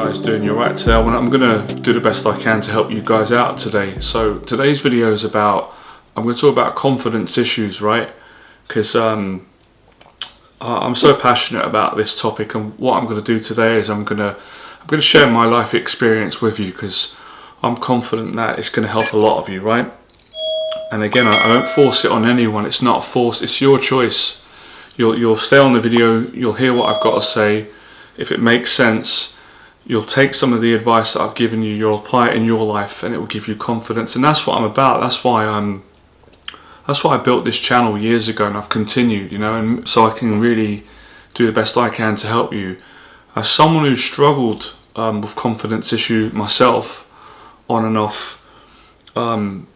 guys doing? You're right today. I'm going to do the best I can to help you guys out today. So today's video is about, I'm going to talk about confidence issues, right? Because I'm so passionate about this topic, and what I'm going to do today is I'm going to share my life experience with you, because I'm confident that it's going to help a lot of you, right? And again, I don't force it on anyone. It's not a force. It's your choice. You'll stay on the video. You'll hear what I've got to say. If it makes sense, you'll take some of the advice that I've given you. You'll apply it in your life, and it will give you confidence. And that's what I'm about. That's why I built this channel years ago, and I've continued, and so I can really do the best I can to help you. As someone who struggled with confidence issue myself, on and off,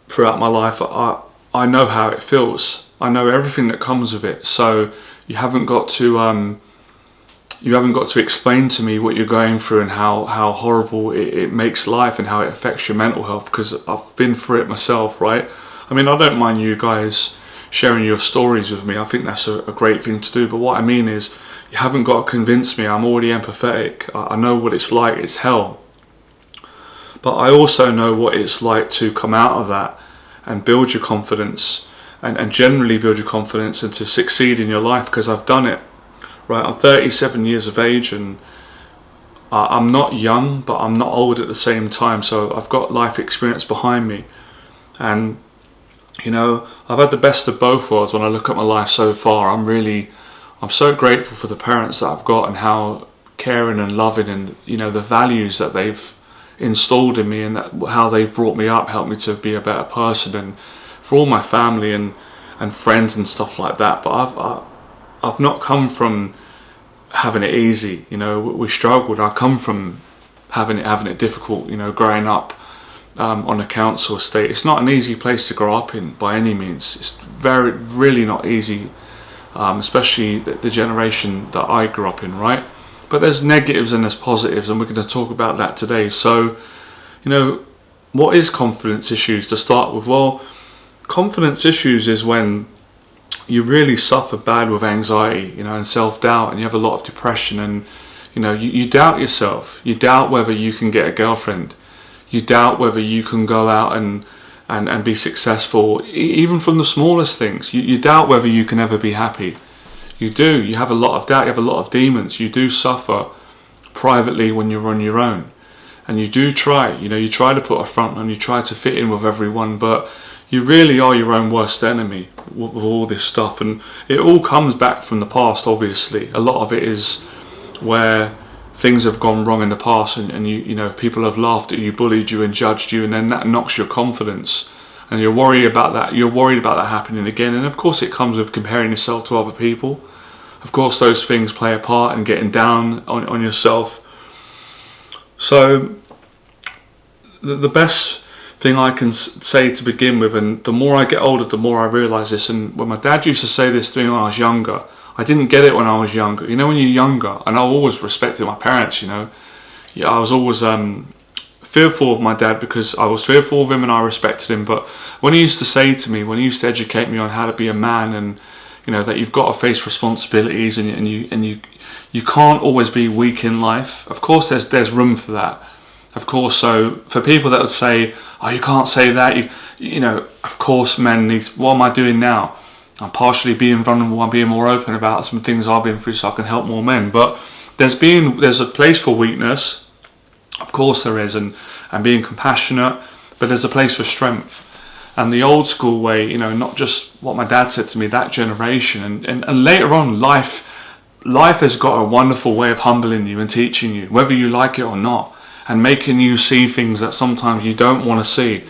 throughout my life, I know how it feels. I know everything that comes with it. So you haven't got to explain to me what you're going through and how horrible it makes life and how it affects your mental health, because I've been through it myself, right? I mean, I don't mind you guys sharing your stories with me. I think that's a great thing to do. But what I mean is, you haven't got to convince me. I'm already empathetic. I know what it's like. It's hell. But I also know what it's like to come out of that and build your confidence, and generally build your confidence and to succeed in your life, because I've done it. Right, I'm 37 years of age, and I'm not young, but I'm not old at the same time. So I've got life experience behind me, and I've had the best of both worlds. When I look at my life so far, I'm so grateful for the parents that I've got, and how caring and loving, and the values that they've installed in me, and how they've brought me up, helped me to be a better person, and for all my family and friends and stuff like that. But I've not come from having it easy. We struggled. I come from having it difficult. Growing up on a council estate, it's not an easy place to grow up in by any means. It's really not easy, especially the generation that I grew up in, right? But there's negatives and there's positives, and we're going to talk about that today. So, what is confidence issues to start with? Well, confidence issues is when you really suffer bad with anxiety, and self-doubt, and you have a lot of depression, and you doubt yourself. You doubt whether you can get a girlfriend. You doubt whether you can go out and be successful, even from the smallest things. You doubt whether you can ever be happy. You do. You have a lot of doubt. You have a lot of demons. You do suffer privately when you're on your own, and you do try. You try to put a front on. You try to fit in with everyone, but you really are your own worst enemy with all this stuff. And it all comes back from the past. Obviously, a lot of it is where things have gone wrong in the past, and people have laughed at you, bullied you, and judged you, and then that knocks your confidence. And you're worried about that. You're worried about that happening again. And of course, it comes with comparing yourself to other people. Of course, those things play a part in getting down on yourself. So, the best thing I can say to begin with, and the more I get older, the more I realise this. And when my dad used to say this to me when I was younger, I didn't get it when I was younger. When you're younger, and I always respected my parents. I was always fearful of my dad, because I was fearful of him and I respected him. But when he used to say to me, when he used to educate me on how to be a man, and that you've got to face responsibilities, and you can't always be weak in life. Of course, there's room for that. Of course, so for people that would say, "Oh, you can't say that," of course, men need. What am I doing now? I'm partially being vulnerable. I'm being more open about some things I've been through, so I can help more men. But there's a place for weakness. Of course there is, and being compassionate, but there's a place for strength. And the old school way, not just what my dad said to me, that generation, and later on, life has got a wonderful way of humbling you and teaching you, whether you like it or not, and making you see things that sometimes you don't want to see.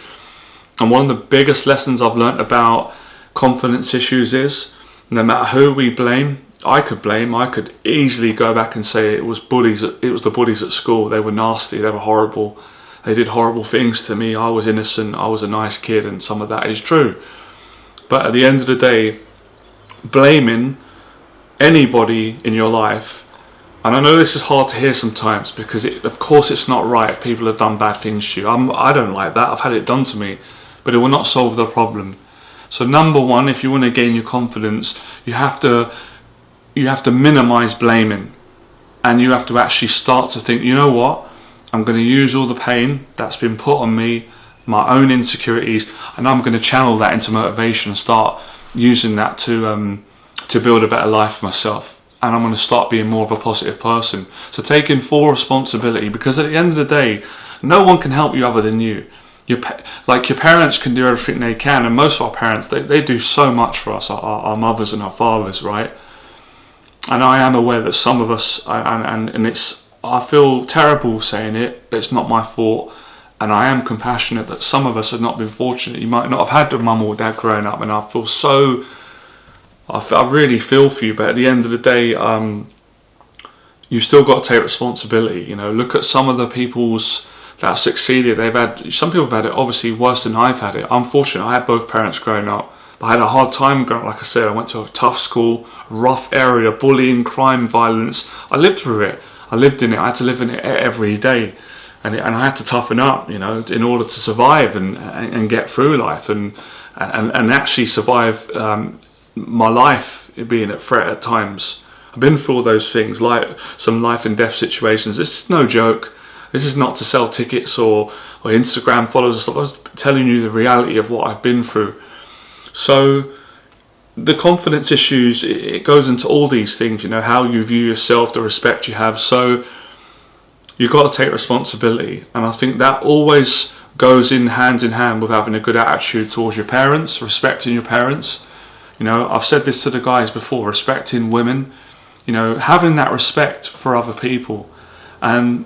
And one of the biggest lessons I've learnt about confidence issues is, no matter who we blame, I could easily go back and say it was the bullies at school. They were nasty, they were horrible, they did horrible things to me. I was innocent, I was a nice kid, and some of that is true. But at the end of the day, blaming anybody in your life, and I know this is hard to hear sometimes, because of course it's not right if people have done bad things to you. I don't like that. I've had it done to me, but it will not solve the problem. So number one, if you want to gain your confidence, you have to minimize blaming. And you have to actually start to think, you know what? I'm going to use all the pain that's been put on me, my own insecurities, and I'm going to channel that into motivation and start using that to build a better life for myself. And I'm going to start being more of a positive person. So taking full responsibility, because at the end of the day, no one can help you other than you. Your parents can do everything they can, and most of our parents, they do so much for us, our mothers and our fathers, right? And I am aware that some of us, and I feel terrible saying it, but it's not my fault. And I am compassionate that some of us have not been fortunate. You might not have had a mum or dad growing up, and I really feel for you. But at the end of the day, you still got to take responsibility. You know, look at some of the people's that have succeeded. Some people have had it obviously worse than I've had it. I'm fortunate. I had both parents growing up, but I had a hard time growing up. Like I said, I went to a tough school, rough area, bullying, crime, violence. I lived through it. I lived in it. I had to live in it every day. And I had to toughen up, you know, in order to survive and get through life and actually survive my life being at threat at times. I've been through all those things, like some life and death situations. This is no joke. This is not to sell tickets or Instagram followers and stuff. I was telling you the reality of what I've been through. So the confidence issues, it goes into all these things, you know, how you view yourself, the respect you have. So you've got to take responsibility, and I think that always goes hand in hand with having a good attitude towards your parents, respecting your parents. You know, I've said this to the guys before, respecting women, you know, having that respect for other people. And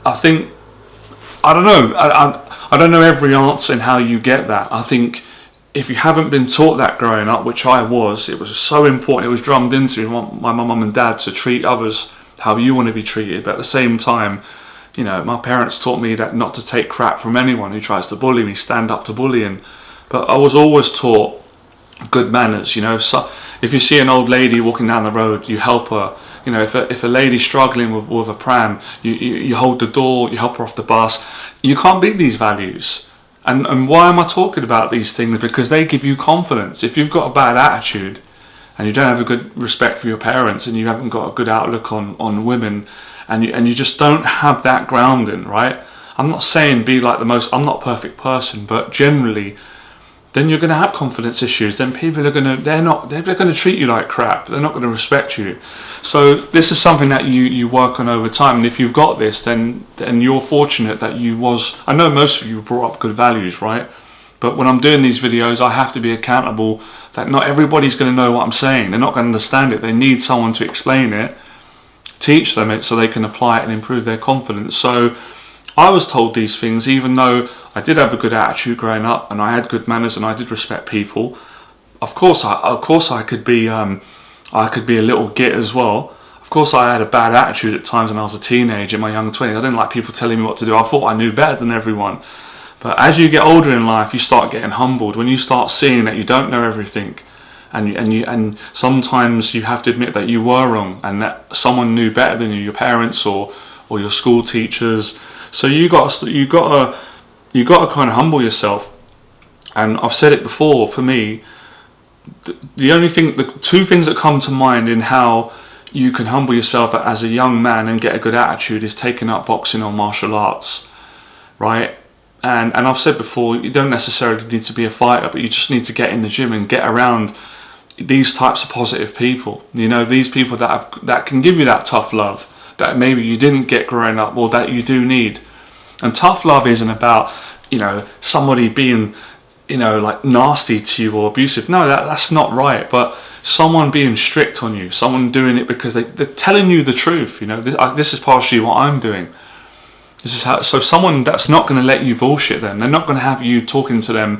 I think, I don't know every answer in how you get that. I think if you haven't been taught that growing up, which I was, it was so important, it was drummed into me by my mum and dad to treat others how you want to be treated. But at the same time, you know, my parents taught me that not to take crap from anyone who tries to bully me, stand up to bullying. But I was always taught good manners, you know. So if you see an old lady walking down the road, you help her. You know, if a lady's struggling with a pram, you hold the door, you help her off the bus. You can't beat these values. And why am I talking about these things? Because they give you confidence. If you've got a bad attitude, and you don't have a good respect for your parents, and you haven't got a good outlook on women, and you just don't have that grounding, right? I'm not saying be like I'm not a perfect person, but generally, then you're going to have confidence issues. Then people are going to treat you like crap. They're not going to respect you. So this is something that you work on over time. And if you've got this, then you're fortunate that I know most of you brought up good values, right? But when I'm doing these videos, I have to be accountable that not everybody's going to know what I'm saying. They're not going to understand it. They need someone to explain it, teach them it so they can apply it and improve their confidence. So I was told these things, even though I did have a good attitude growing up and I had good manners and I did respect people. Of course I could be a little git as well. Of course I had a bad attitude at times when I was a teenager in my young 20s. I didn't like people telling me what to do. I thought I knew better than everyone. But as you get older in life, you start getting humbled when you start seeing that you don't know everything, and sometimes you have to admit that you were wrong and that someone knew better than you, your parents or your school teachers. So you got to kind of humble yourself. And I've said it before. For me, the two things that come to mind in how you can humble yourself as a young man and get a good attitude is taking up boxing or martial arts, right? And I've said before, you don't necessarily need to be a fighter, but you just need to get in the gym and get around these types of positive people. You know, these people that can give you that tough love that maybe you didn't get growing up or that you do need. And tough love isn't about, you know, somebody being, you know, like nasty to you or abusive. No, that's not right. But someone being strict on you, someone doing it because they're telling you the truth. You know, this is partially what I'm doing. This is how. So someone that's not going to let you bullshit them. They're not going to have you talking to them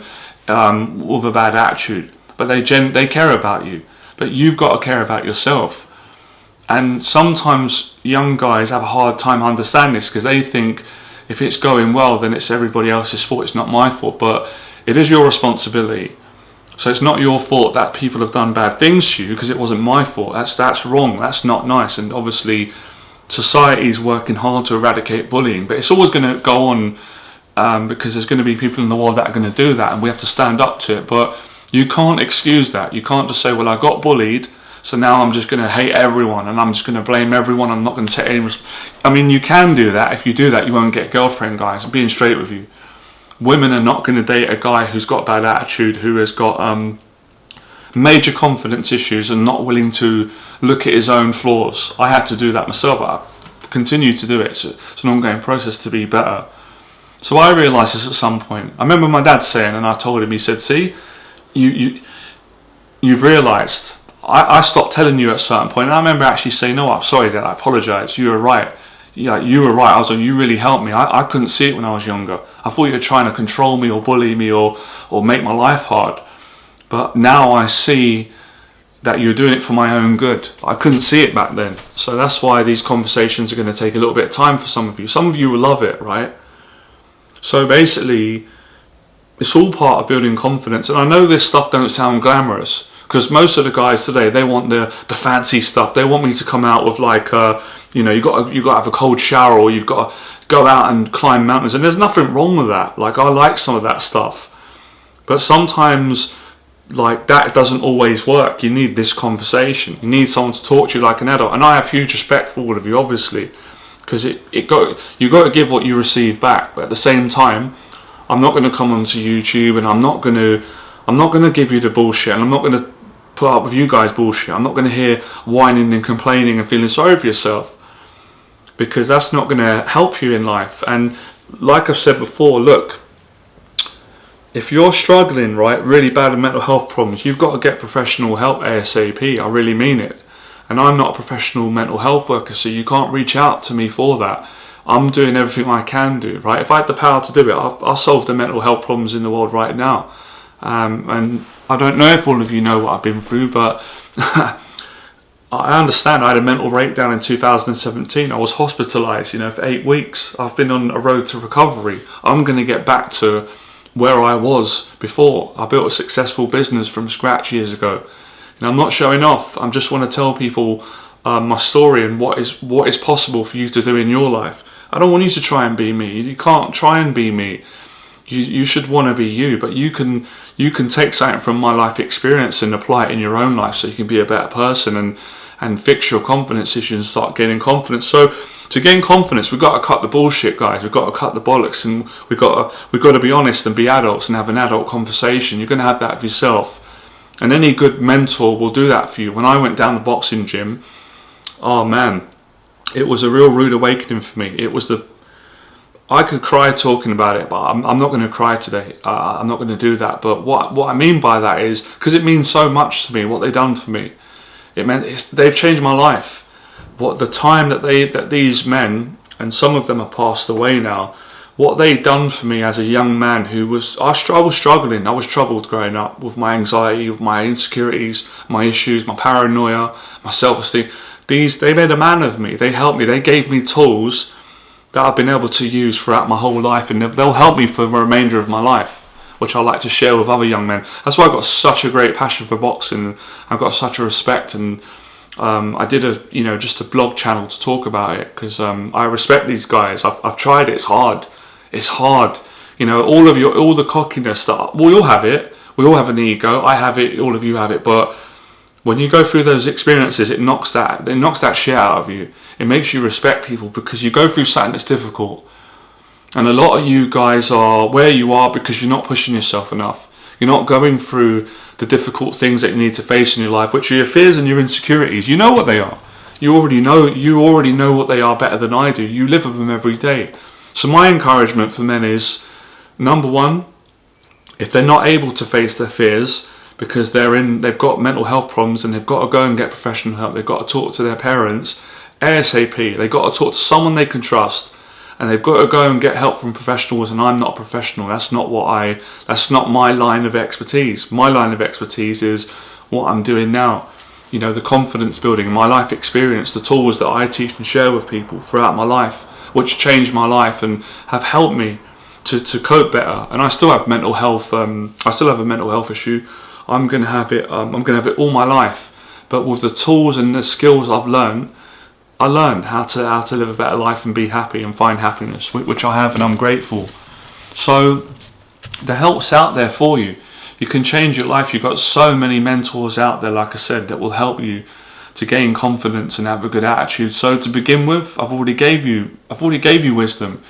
with a bad attitude. But they care about you. But you've got to care about yourself. And sometimes young guys have a hard time understanding this because they think if it's going well, then it's everybody else's fault. It's not my fault. But it is your responsibility. So it's not your fault that people have done bad things to you because it wasn't my fault. That's wrong. That's not nice. And obviously, society is working hard to eradicate bullying, but it's always going to go on because there's going to be people in the world that are going to do that, and we have to stand up to it. But you can't excuse that. You can't just say, well, I got bullied, So now I'm just going to hate everyone and I'm just going to blame everyone. I'm not going to take any I mean, you can do that. If you do that, you won't get a girlfriend, guys. I'm being straight with you. Women are not going to date a guy who's got a bad attitude, who has got major confidence issues and not willing to look at his own flaws. I had to do that myself. I continue to do it. It's an ongoing process to be better. So I realised this at some point. I remember my dad saying, and I told him, he said, see, you've realised. I stopped telling you at a certain point, and I remember actually saying, no, I'm sorry, Dad, I apologise, you were right. Yeah, you were right. I was like, you really helped me. I couldn't see it when I was younger. I thought you were trying to control me or bully me or make my life hard. But now I see that you're doing it for my own good. I couldn't see it back then. So that's why these conversations are going to take a little bit of time for some of you. Some of you will love it, right? So basically, it's all part of building confidence. And I know this stuff don't sound glamorous, because most of the guys today, they want the fancy stuff. They want me to come out with like, you got to have a cold shower, or you've got to go out and climb mountains. And there's nothing wrong with that. Like, I like some of that stuff. But sometimes, like, that doesn't always work. You need this conversation. You need someone to talk to you like an adult. And I have huge respect for all of you, obviously, because you got to give what you receive back. But at the same time, I'm not going to come onto YouTube and I'm not going to give you the bullshit, and I'm not going to put up with you guys' bullshit. I'm not going to hear whining and complaining and feeling sorry for yourself, because that's not going to help you in life. And like I've said before, look, if you're struggling, right, really bad with mental health problems, you've got to get professional help ASAP. I really mean it. And I'm not a professional mental health worker, so you can't reach out to me for that. I'm doing everything I can do, right? If I had the power to do it, I'll solve the mental health problems in the world right now. And I don't know if all of you know what I've been through, but I understand. I had a mental breakdown in 2017. I was hospitalised, for 8 weeks. I've been on a road to recovery. I'm going to get back to where I was before. I built a successful business from scratch years ago. I'm not showing off. I just want to tell people my story and what is possible for you to do in your life. I don't want you to try and be me. You can't try and be me. You should want to be you, but you can take something from my life experience and apply it in your own life, so you can be a better person and fix your confidence issues and start gaining confidence. So to gain confidence, we've got to cut the bullshit, guys. We've got to cut the bollocks, and we've got to be honest and be adults and have an adult conversation. You're going to have that with yourself, and any good mentor will do that for you. When I went down the boxing gym, oh man, it was a real rude awakening for me. I could cry talking about it, but I'm not going to cry today. I'm not going to do that. But what I mean by that is, because it means so much to me, what they've done for me. They've changed my life. What the time that these men, and some of them have passed away now, what they've done for me as a young man I was struggling. I was troubled growing up with my anxiety, with my insecurities, my issues, my paranoia, my self-esteem. They made a man of me. They helped me. They gave me tools that I've been able to use throughout my whole life, and they'll help me for the remainder of my life, which I like to share with other young men. That's why I've got such a great passion for boxing. I've got such a respect, and I did just a blog channel to talk about it, because I respect these guys. I've tried it. It's hard. It's hard. All the cockiness that we all have it. We all have an ego. I have it. All of you have it. But when you go through those experiences, it knocks that shit out of you. It makes you respect people, because you go through something that's difficult. And a lot of you guys are where you are because you're not pushing yourself enough. You're not going through the difficult things that you need to face in your life, which are your fears and your insecurities. You know what they are. You already know what they are better than I do. You live with them every day. So my encouragement for men is, number one, if they're not able to face their fears, because they've got mental health problems and they've got to go and get professional help, they've got to talk to their parents ASAP, they've got to talk to someone they can trust, and they've got to go and get help from professionals. And I'm not a professional. That's not my line of expertise. My line of expertise is what I'm doing now. The confidence building, my life experience, the tools that I teach and share with people throughout my life, which changed my life and have helped me to cope better. And I still have mental health. I still have a mental health issue. I'm going to have it. I'm going to have it all my life. But with the tools and the skills I've learned, I learned how to live a better life and be happy and find happiness, which I have, and I'm grateful. So the help's out there for you. You can change your life. You've got so many mentors out there, like I said, that will help you to gain confidence and have a good attitude. So to begin with, I've already gave you wisdom.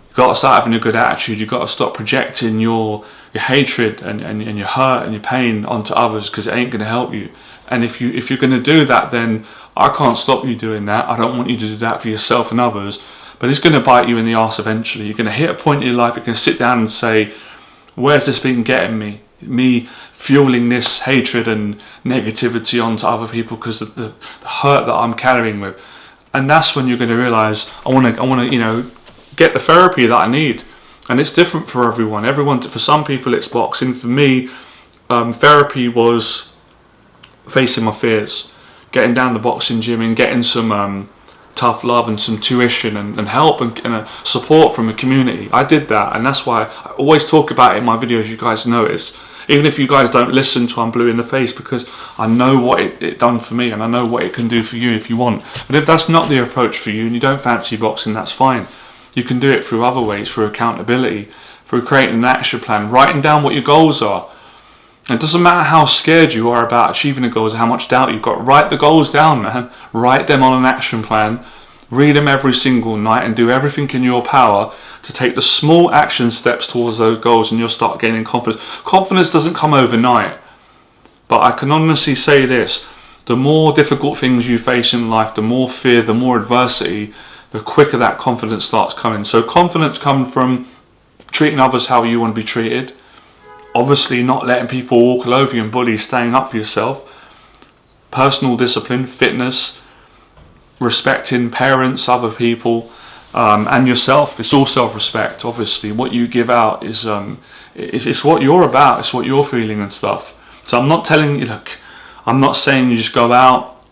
You've got to start having a good attitude. You've got to stop projecting your hatred and your hurt and your pain onto others, because it ain't going to help you. And if you're going to do that, then I can't stop you doing that. I don't want you to do that for yourself and others, but it's going to bite you in the arse eventually. You're going to hit a point in your life, you're going to sit down and say, where's this been getting me? Me fueling this hatred and negativity onto other people because of the hurt that I'm carrying with. And that's when you're going to realise, I want to, get the therapy that I need. And it's different for everyone. For some people it's boxing. For me, therapy was facing my fears, getting down the boxing gym and getting some tough love and some tuition and help and support from a community. I did that, and that's why I always talk about it in my videos. You guys notice, even if you guys don't listen to I'm Blue in the Face, because I know what it done for me, and I know what it can do for you if you want. But if that's not the approach for you and you don't fancy boxing, that's fine. You can do it through other ways, through accountability, through creating an action plan, writing down what your goals are. It doesn't matter how scared you are about achieving the goals, how much doubt you've got. Write the goals down, man. Write them on an action plan. Read them every single night and do everything in your power to take the small action steps towards those goals, and you'll start gaining confidence. Confidence doesn't come overnight, but I can honestly say this: the more difficult things you face in life, the more fear, the more adversity, the quicker that confidence starts coming. So confidence comes from treating others how you want to be treated. Obviously not letting people walk all over you and bully, staying up for yourself. Personal discipline, fitness, respecting parents, other people, and yourself. It's all self-respect. Obviously, what you give out is it's what you're about. It's what you're feeling and stuff. So I'm not telling you, look, I'm not saying you just go out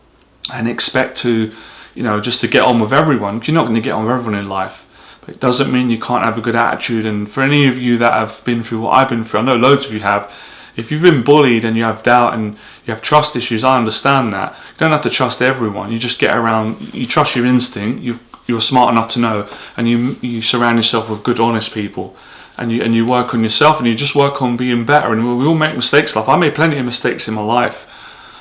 and expect to, just to get on with everyone. You're not going to get on with everyone in life. But it doesn't mean you can't have a good attitude. And for any of you that have been through what I've been through, I know loads of you have. If you've been bullied and you have doubt and you have trust issues, I understand that. You don't have to trust everyone. You just get around, you trust your instinct, you're smart enough to know, and you surround yourself with good, honest people, and you work on yourself, and you just work on being better. And we all make mistakes. Like, I made plenty of mistakes in my life.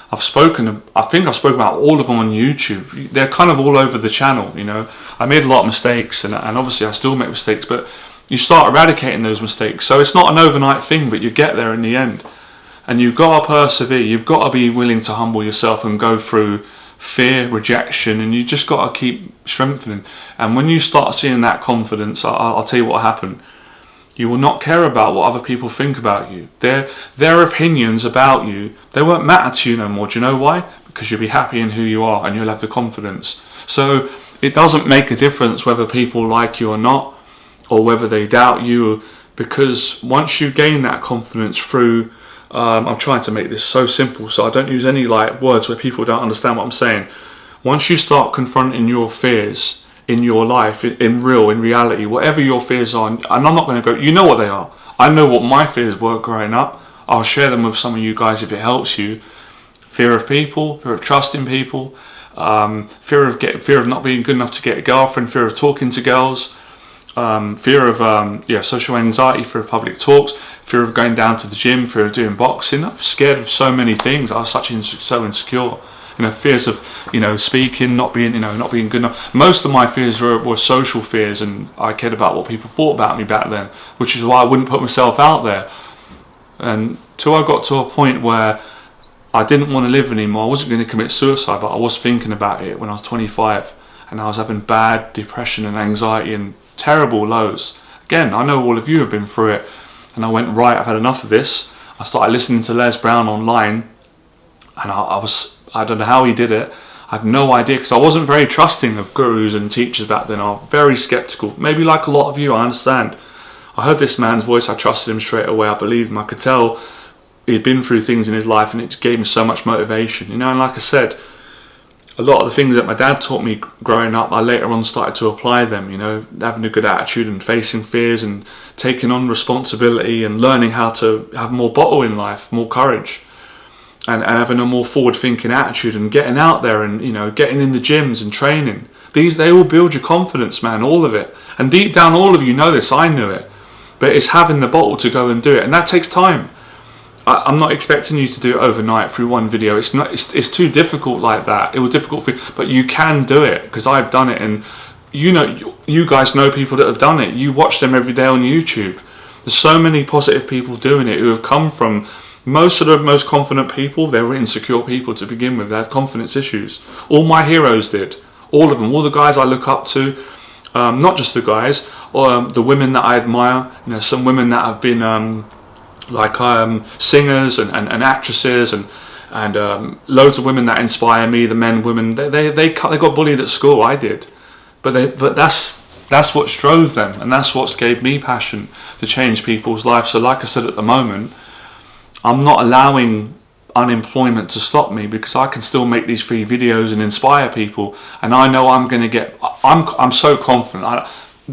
I think I've spoken about all of them on YouTube. They're kind of all over the channel, I made a lot of mistakes, and obviously I still make mistakes, but you start eradicating those mistakes. So it's not an overnight thing, but you get there in the end. And you've got to persevere. You've got to be willing to humble yourself and go through fear, rejection, and you just got to keep strengthening. And when you start seeing that confidence, I'll tell you what will happen. You will not care about what other people think about you. Their opinions about you, they won't matter to you no more. Do you know why? Because you'll be happy in who you are and you'll have the confidence. So it doesn't make a difference whether people like you or not, or whether they doubt you, because once you gain that confidence through, I'm trying to make this so simple so I don't use any words where people don't understand what I'm saying. Once you start confronting your fears in your life, in reality, whatever your fears are, and I'm not going to go, you know what they are. I know what my fears were growing up. I'll share them with some of you guys if it helps you. Fear of people, fear of trusting people, fear of not being good enough to get a girlfriend, fear of talking to girls, fear of social anxiety, fear of public talks, fear of going down to the gym, fear of doing boxing. I'm scared of so many things. I was so insecure. Fears of speaking, not being good enough. Most of my fears were social fears, and I cared about what people thought about me back then, which is why I wouldn't put myself out there. And till I got to a point where I didn't want to live anymore. I wasn't going to commit suicide, but I was thinking about it when I was 25, and I was having bad depression and anxiety and terrible lows. Again, I know all of you have been through it, and I went, right, I've had enough of this. I started listening to Les Brown online, and I don't know how he did it. I have no idea, because I wasn't very trusting of gurus and teachers back then. I was very skeptical. Maybe like a lot of you, I understand. I heard this man's voice, I trusted him straight away, I believed him. I could tell he'd been through things in his life, and it gave me so much motivation. And like I said, a lot of the things that my dad taught me growing up, I later on started to apply them, having a good attitude and facing fears and taking on responsibility and learning how to have more bottle in life, more courage, and having a more forward-thinking attitude and getting out there and, getting in the gyms and training. They all build your confidence, man, all of it. And deep down, all of you know this, I knew it. But it's having the bottle to go and do it. And that takes time. I'm not expecting you to do it overnight through one video. It's too difficult like that. It was difficult for you, but you can do it, because I've done it, and you guys know people that have done it. You watch them every day on YouTube. There's so many positive people doing it who have come from, most of the most confident people, they were insecure people to begin with. They had confidence issues. All my heroes did. All of them. All the guys I look up to. Not just the guys, or the women that I admire. Some women that have been singers and actresses, and loads of women that inspire me. The men, women, they got bullied at school. I did, but that's what drove them, and that's what gave me passion to change people's lives. So, like I said, at the moment, I'm not allowing unemployment to stop me, because I can still make these free videos and inspire people, and I know I'm going to get. I'm so confident.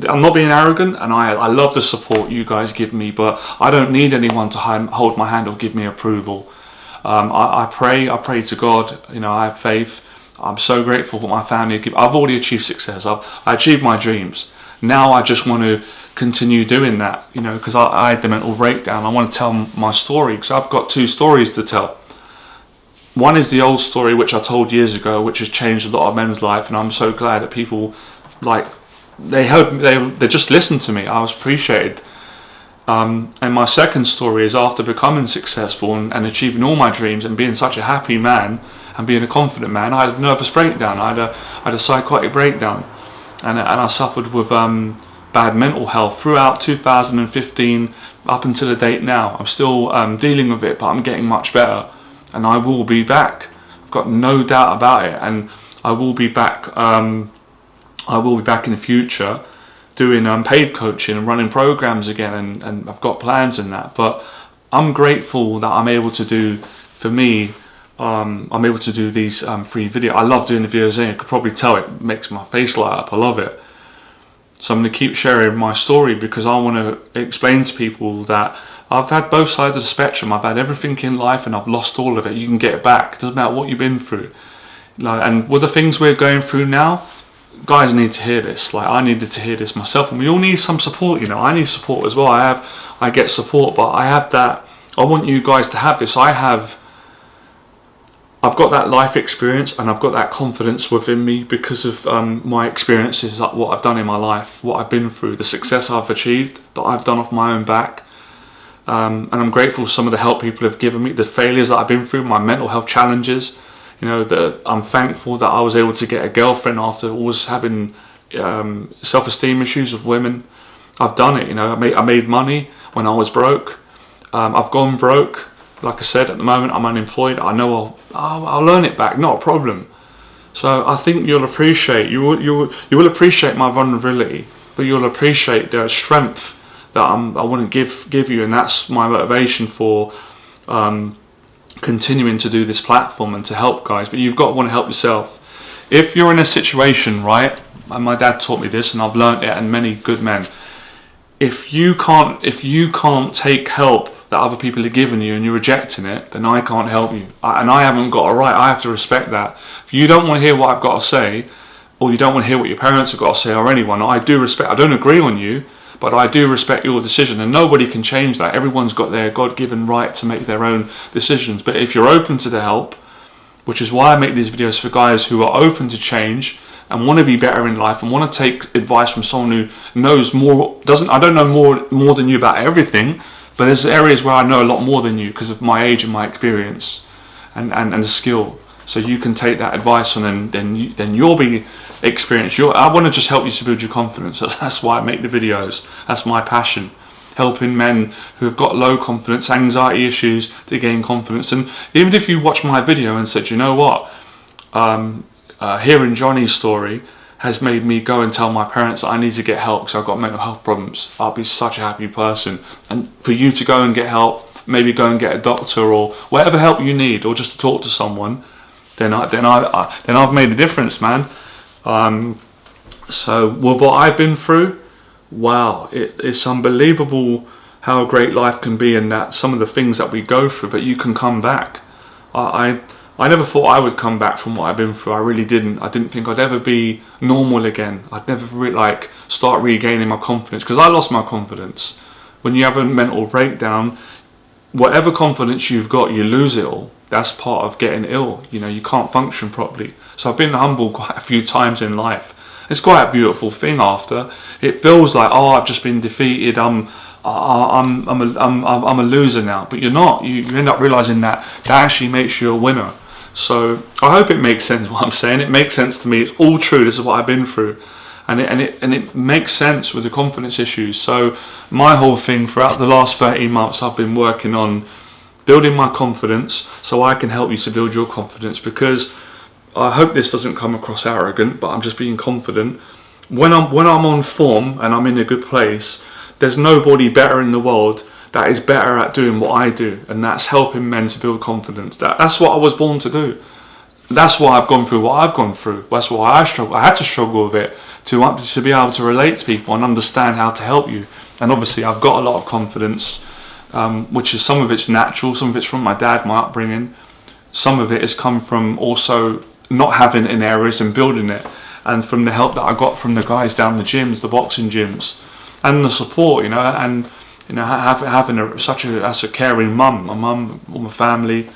I'm not being arrogant, and I love the support you guys give me, but I don't need anyone to hold my hand or give me approval. I pray to God. I have faith. I'm so grateful for my family. I've already achieved success. I achieved my dreams. Now I just want to continue doing that, because I had the mental breakdown. I want to tell my story, because I've got 2 stories to tell. One is the old story, which I told years ago, which has changed a lot of men's life, and I'm so glad that people they just listened to me. I was appreciated. And my second story is, after becoming successful and achieving all my dreams and being such a happy man and being a confident man, I had a nervous breakdown. I had a psychotic breakdown, and I suffered with bad mental health throughout 2015 up until the date now. I'm still dealing with it, but I'm getting much better, and I will be back. I've got no doubt about it, and I will be back. I will be back in the future doing paid coaching and running programs again, and I've got plans in that. But I'm grateful that I'm able to do, for me, I'm able to do these free videos. I love doing the videos, and you could probably tell it makes my face light up. I love it. So I'm going to keep sharing my story, because I want to explain to people that I've had both sides of the spectrum. I've had everything in life, and I've lost all of it. You can get it back. It doesn't matter what you've been through. And with the things we're going through now, guys need to hear this. I needed to hear this myself, and we all need some support. I need support as well. I get support, but I have that. I want you guys to have this. I've got that life experience, and I've got that confidence within me because of my experiences, like what I've done in my life, what I've been through, the success I've achieved that I've done off my own back. And I'm grateful for some of the help people have given me, the failures that I've been through, my mental health challenges. That I'm thankful that I was able to get a girlfriend after always having self-esteem issues with women. I've done it. I made money when I was broke. I've gone broke. Like I said, at the moment I'm unemployed. I know I'll earn it back, not a problem. So I think you'll appreciate. You will appreciate my vulnerability, but you'll appreciate the strength that I want to give you, and that's my motivation for continuing to do this platform and to help guys. But you've got to want to help yourself. If you're in a situation, right, and my dad taught me this, and I've learned it, and many good men, if you can't take help that other people are giving you and you're rejecting it, then I can't help you, and I haven't got a right. I have to respect that. If you don't want to hear what I've got to say, or you don't want to hear what your parents have got to say, or anyone, I do respect. I don't agree on you, but I do respect your decision, and nobody can change that. Everyone's got their God-given right to make their own decisions. But if you're open to the help, which is why I make these videos for guys who are open to change and want to be better in life and want to take advice from someone who knows more. I don't know more than you about everything, but there's areas where I know a lot more than you because of my age and my experience and the skill. So you can take that advice on, and then you'll be experienced. I want to just help you to build your confidence. That's why I make the videos. That's my passion, helping men who have got low confidence, anxiety issues, to gain confidence. And even if you watch my video and said, you know what, hearing Johnny's story has made me go and tell my parents that I need to get help because I've got mental health problems, I'll be such a happy person. And for you to go and get help, maybe go and get a doctor or whatever help you need, or just to talk to someone, then I've made a difference, man. So with what I've been through, wow, it's unbelievable how great life can be, and that some of the things that we go through, but you can come back. I never thought I would come back from what I've been through. I really didn't. I didn't think I'd ever be normal again. I'd never really start regaining my confidence, because I lost my confidence. When you have a mental breakdown, whatever confidence you've got, you lose it all. That's part of getting ill. You know, you can't function properly. So I've been humbled quite a few times in life. It's quite a beautiful thing after. It feels like, oh, I've just been defeated. I'm a loser now. But you're not. You end up realizing that actually makes you a winner. So I hope it makes sense what I'm saying. It makes sense to me. It's all true. This is what I've been through. And it makes sense with the confidence issues. So my whole thing throughout the last 13 months, I've been working on building my confidence so I can help you to build your confidence, because I hope this doesn't come across arrogant, but I'm just being confident. When I'm on form and I'm in a good place, there's nobody better in the world that is better at doing what I do, and that's helping men to build confidence. That's what I was born to do. That's why I've gone through what I've gone through. That's why I struggle. I had to struggle with it to be able to relate to people and understand how to help you. And obviously I've got a lot of confidence, which is, some of it's natural, some of it's from my dad, my upbringing. Some of it has come from also not having it in areas and building it, and from the help that I got from the guys down the gyms, the boxing gyms, and the support, and having such a caring mum, all my family.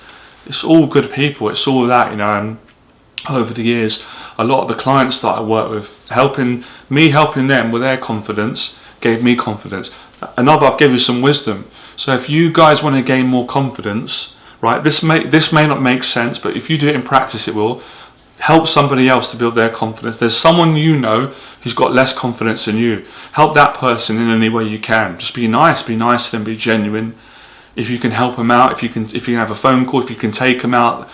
It's all good people. It's all that, and over the years, a lot of the clients that I work with, helping them with their confidence, gave me confidence. I've given you some wisdom. So if you guys want to gain more confidence, right, this may not make sense, but if you do it in practice, it will help somebody else to build their confidence. There's someone who's got less confidence than you. Help that person in any way you can. Just be nice to them, be genuine. If you can help them out, if you can have a phone call, if you can take them out,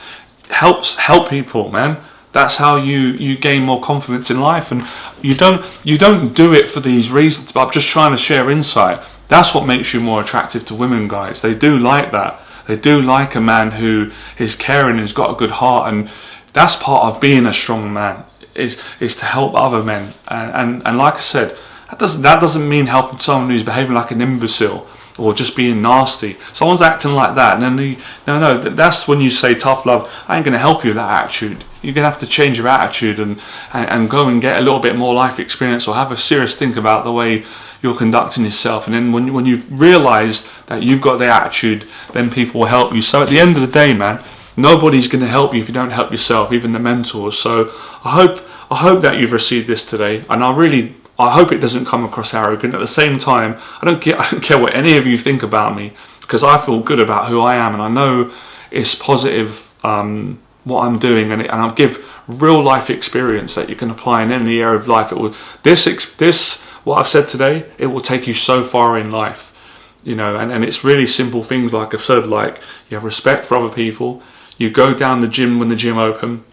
help people, man. That's how you gain more confidence in life. And you don't do it for these reasons, but I'm just trying to share insight. That's what makes you more attractive to women, guys. They do like that. They do like a man who is caring, who's got a good heart, and that's part of being a strong man, is to help other men. And like I said, that doesn't mean helping someone who's behaving like an imbecile or just being nasty. Someone's acting like that, and then that's when you say tough love. I ain't going to help you with that attitude. You're going to have to change your attitude and go and get a little bit more life experience, or have a serious think about the way you're conducting yourself. And then when you realise that you've got the attitude, then people will help you. So at the end of the day, man, nobody's going to help you if you don't help yourself, even the mentors. So I hope that you've received this today, and I hope it doesn't come across arrogant. At the same time, I don't care what any of you think about me, because I feel good about who I am, and I know it's positive what I'm doing, and I'll give real life experience that you can apply in any area of life. This what I've said today, it will take you so far in life, and it's really simple things, like I've said, like you have respect for other people, you go down the gym when the gym open,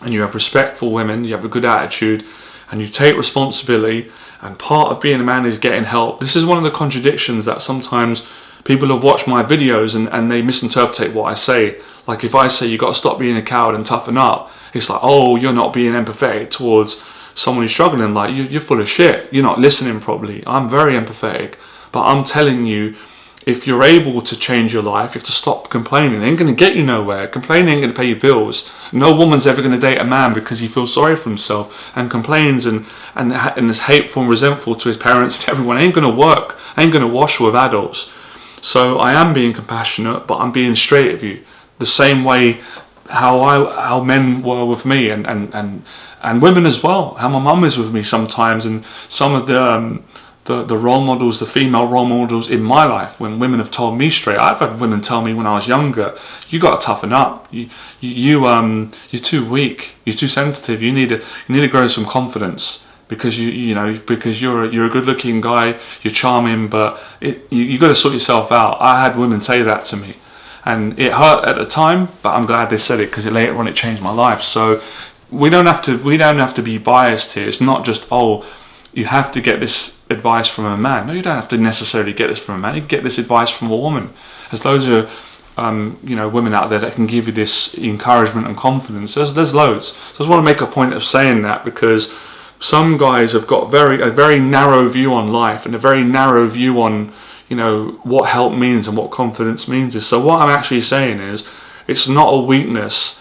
and you have respect for women, you have a good attitude, and you take responsibility. And part of being a man is getting help. This is one of the contradictions that sometimes people have watched my videos and they misinterpret what I say. Like if I say you got to stop being a coward and toughen up, it's like, oh, you're not being empathetic towards someone who's struggling. Like you're full of shit. You're not listening properly. I'm very empathetic, but I'm telling you, if you're able to change your life, you have to stop complaining. It ain't going to get you nowhere. Complaining ain't going to pay your bills. No woman's ever going to date a man because he feels sorry for himself and complains and is hateful and resentful to his parents and everyone. It ain't going to work. Ain't going to wash with adults. So I am being compassionate, but I'm being straight with you. The same way how men were with me, and women as well. How my mum is with me sometimes, and some of the role models, the female role models in my life, when women have told me straight. I've had women tell me when I was younger, you got to toughen up. You're too weak. You're too sensitive. You need to grow some confidence, because because you're a good-looking guy. You're charming, but you got to sort yourself out. I had women say that to me, and it hurt at the time, but I'm glad they said it, because later on it changed my life. So we don't have to be biased here. It's not just, oh, you have to get this advice from a man. No, you don't have to necessarily get this from a man. You can get this advice from a woman. There's loads of women out there that can give you this encouragement and confidence. There's loads. So I just want to make a point of saying that, because some guys have got a very narrow view on life, and a very narrow view on what help means and what confidence means. So what I'm actually saying is, it's not a weakness.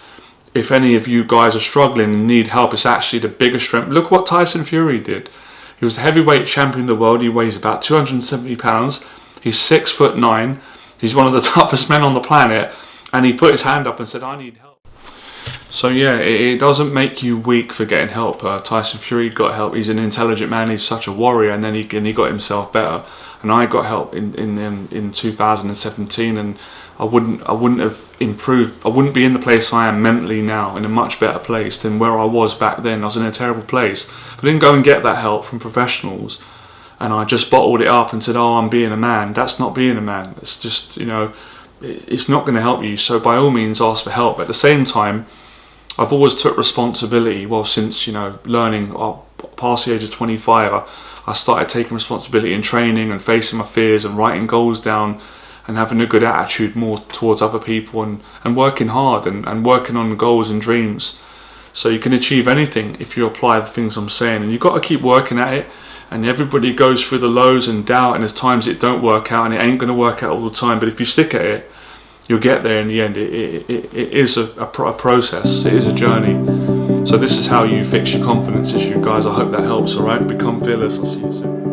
If any of you guys are struggling and need help, it's actually the biggest strength. Look what Tyson Fury did. He was the heavyweight champion of the world. He weighs about 270 pounds. He's 6'9". He's one of the toughest men on the planet, and he put his hand up and said, I need help. So yeah, it doesn't make you weak for getting help. Tyson Fury got help. He's an intelligent man. He's such a warrior, and then he got himself better. And I got help in 2017, and I wouldn't have improved. I wouldn't be in the place I am mentally now, in a much better place than where I was back then. I was in a terrible place. I didn't go and get that help from professionals, and I just bottled it up and said, "Oh, I'm being a man." That's not being a man. It's just, it's not going to help you. So by all means, ask for help. At the same time, I've always took responsibility. Well, since learning past the age of 25, I started taking responsibility in training and facing my fears and writing goals down and having a good attitude more towards other people and working hard and working on goals and dreams. So you can achieve anything if you apply the things I'm saying, and you've got to keep working at it. And everybody goes through the lows and doubt, and there's times it don't work out, and it ain't going to work out all the time. But if you stick at it, you'll get there in the end. It is a process. It is a journey. So this is how you fix your confidence issue, guys. I hope that helps. All right, become fearless. I'll see you soon.